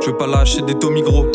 Je veux pas lâcher des Tommy gros.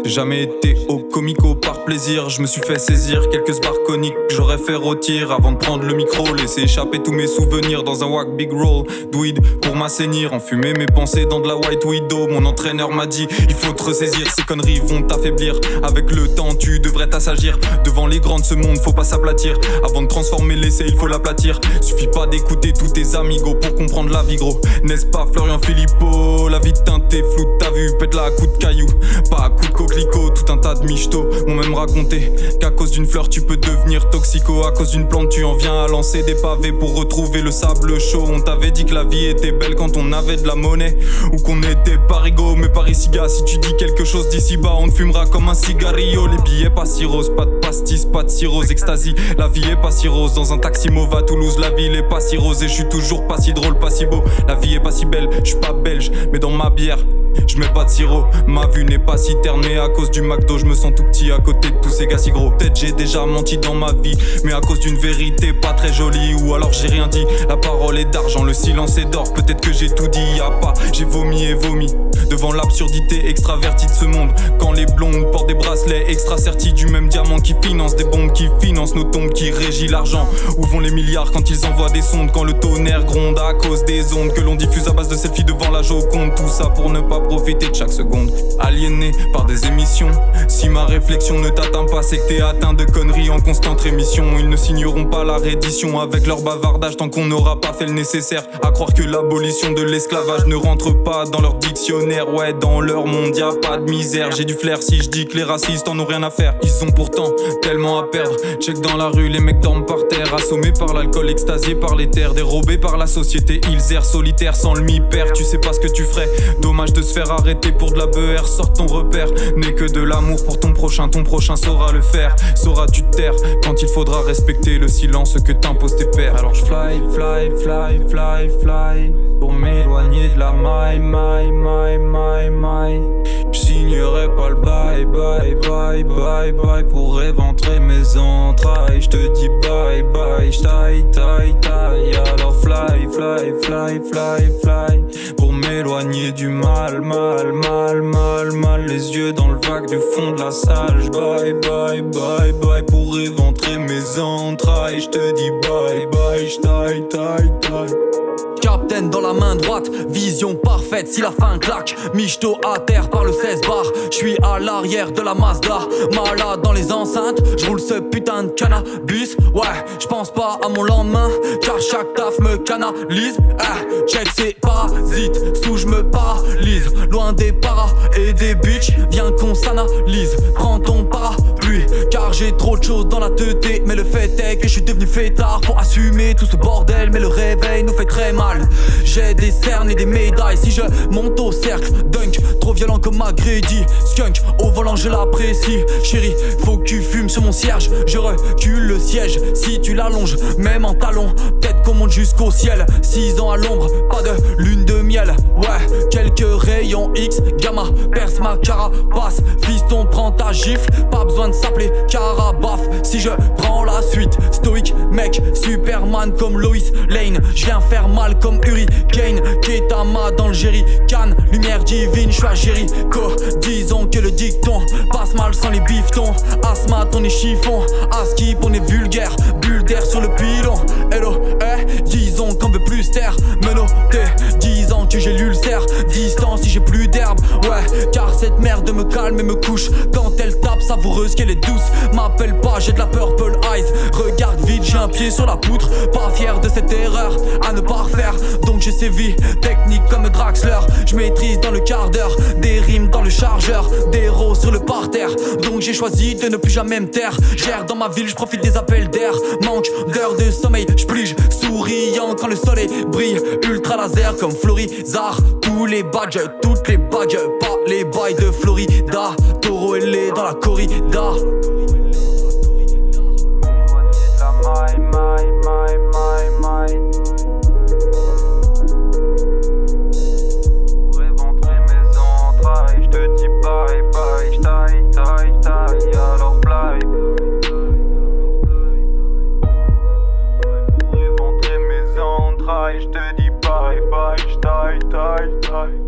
J'ai jamais été au comico par plaisir. Je me suis fait saisir quelques barres coniques que j'aurais fait rôtir avant de prendre le micro. Laisser échapper tous mes souvenirs dans un wack big roll d'weed pour m'assainir. Enfumer mes pensées dans de la white widow. Mon entraîneur m'a dit il faut te ressaisir. Ces conneries vont t'affaiblir. Avec le temps tu devrais t'assagir. Devant les grands de ce monde faut pas s'aplatir. Avant de transformer l'essai il faut l'aplatir. Suffit pas d'écouter tous tes amigos pour comprendre la vie gros. N'est-ce pas Florian Philippot? La vie teintée floue t'as vu. Pète-la à coups de cailloux, pas à coups de coquelicot. Tout un tas de michtos m'ont même raconté qu'à cause d'une fleur tu peux devenir toxico. À cause d'une plante tu en viens à lancer des pavés pour retrouver le sable chaud. On t'avait dit que la vie était belle quand on avait de la monnaie ou qu'on était parigo. Mais par ici gars, si tu dis quelque chose d'ici bas on te fumera comme un cigarillo. Les billets pas si roses, pas de pastis, pas de cirrhose, ecstasy. La vie est pas si rose, dans un taxi mauve à Toulouse la ville est pas si rose. Et je suis toujours pas si drôle, pas si beau. La vie est pas si belle, je suis pas belge mais dans ma bière je mets pas de sirop. Ma vue n'est pas si terne mais à cause du McDo je me sens tout petit à côté de tous ces gars si gros. Peut-être j'ai déjà menti dans ma vie mais à cause d'une vérité pas très jolie. Ou alors j'ai rien dit, la parole est d'argent, le silence est d'or. Peut-être que j'ai tout dit, y'a pas, j'ai vomi et vomi devant l'absurdité extravertie de ce monde. Quand les blondes portent des bracelets extra sertis du même diamant qui finance des bombes, qui finance nos tombes, qui régit l'argent. Où vont les milliards quand ils envoient des sondes? Quand le tonnerre gronde à cause des ondes que l'on diffuse à base de selfies devant la Joconde. Tout ça pour ne pas profiter de chaque seconde. Aliéné par des émissions. Si ma réflexion ne t'atteint pas, c'est que t'es atteint de conneries en constante rémission. Ils ne signeront pas la reddition avec leur bavardage tant qu'on n'aura pas fait le nécessaire. À croire que l'abolition de l'esclavage ne rentre pas dans leur dictionnaire. Ouais, dans leur monde y'a pas de misère. J'ai du flair si je dis que les racistes en ont rien à faire. Ils ont pourtant tellement à perdre. Check dans la rue, les mecs dorment par terre. Assommés par l'alcool, extasiés par les terres. Dérobés par la société, ils errent solitaires sans le mi-père. Tu sais pas ce que tu ferais, dommage de se faire arrêter pour de la beurre. Sort ton repère, n'est que de l'amour pour ton prochain saura le faire. Sauras-tu te taire quand il faudra respecter le silence que t'imposent tes pères. Alors je fly, fly, fly, fly, fly pour m'éloigner de la my. Je signerai pas le bye, bye, bye, bye, bye pour éventrer mes entrailles. Je te dis bye, bye, j'taille, taille, taille. Alors fly, fly, fly, fly, fly pour m'éloigner du mal, mal, mal, mal, mal. Les yeux dans le vague du fond de la salle. J'bye, bye, bye, bye pour éventrer mes entrailles. Je te dis bye, bye, j'taille, taille, taille. Captain dans la main droite, vision parfaite si la fin claque. Michto à terre par le 16 bar. J'suis à l'arrière de la Mazda, malade dans les enceintes. J'roule ce putain de cannabis. Ouais, j'pense pas à mon lendemain, car chaque taf me canalise. Check ces parasites, sous j'me paralyse. Loin des paras et des bitches, viens qu'on s'analyse. Prends ton parapluie, car j'ai trop de choses dans la tête. Mais le fait est que j'suis devenu fêtard pour assumer tout ce bordel. Mais le réveil nous fait très mal. J'ai des cernes et des médailles si je monte au cercle. Dunk, trop violent comme Agredi. Skunk, au volant je l'apprécie. Chérie, faut que tu fumes sur mon cierge. Je recule le siège si tu l'allonges, même en talon. Peut-être qu'on monte jusqu'au ciel. 6 ans à l'ombre, pas de lune de miel. Ouais, quelques rayons X, gamma, perce ma carapace. Fiston, prends ta gifle, pas besoin de s'appeler Carabaf. Si je prends la suite, stoïque, mec, Superman comme Lois Lane. Je viens faire mal comme Hurricane, Ketama dans le jerrycan. Lumière divine, j'suis à Jericho. Disons que le dicton passe mal sans les biftons. Asthmate, on est chiffon. Askip, on est vulgaire. Bulle d'air sur le pilon. Hello, disons qu'on veut plus taire. Menotté, disant que j'ai l'ulcère. Distance si j'ai plus d'herbe. Ouais, car cette merde me calme et me couche. Quand elle tape, savoureuse qu'elle est douce. M'appelle pas, j'ai de la purple eyes. Regarde vite, j'ai un pied sur la poutre. Pas fier de cette erreur à ne pas refaire, donc j'ai sévi. Technique comme Draxler, je maîtrise dans le quart d'heure. Des rimes dans le chargeur, des héros sur le parterre. Donc j'ai choisi de ne plus jamais me taire. Gère dans ma ville, je profite des appels d'air. Manque d'heures de sommeil, je plige. Souriant quand le soleil brille. Ultra laser comme Florizar. Tous les badges, toutes les bagues. Pas les bails de Florida. Taureau ailé dans la corrida. Pour éventrer mes entrailles, je te dis bye bye, j'taille, taille, taille, alors fly. Pour éventrer mes entrailles, je te dis bye bye, j'taille, taille, taille.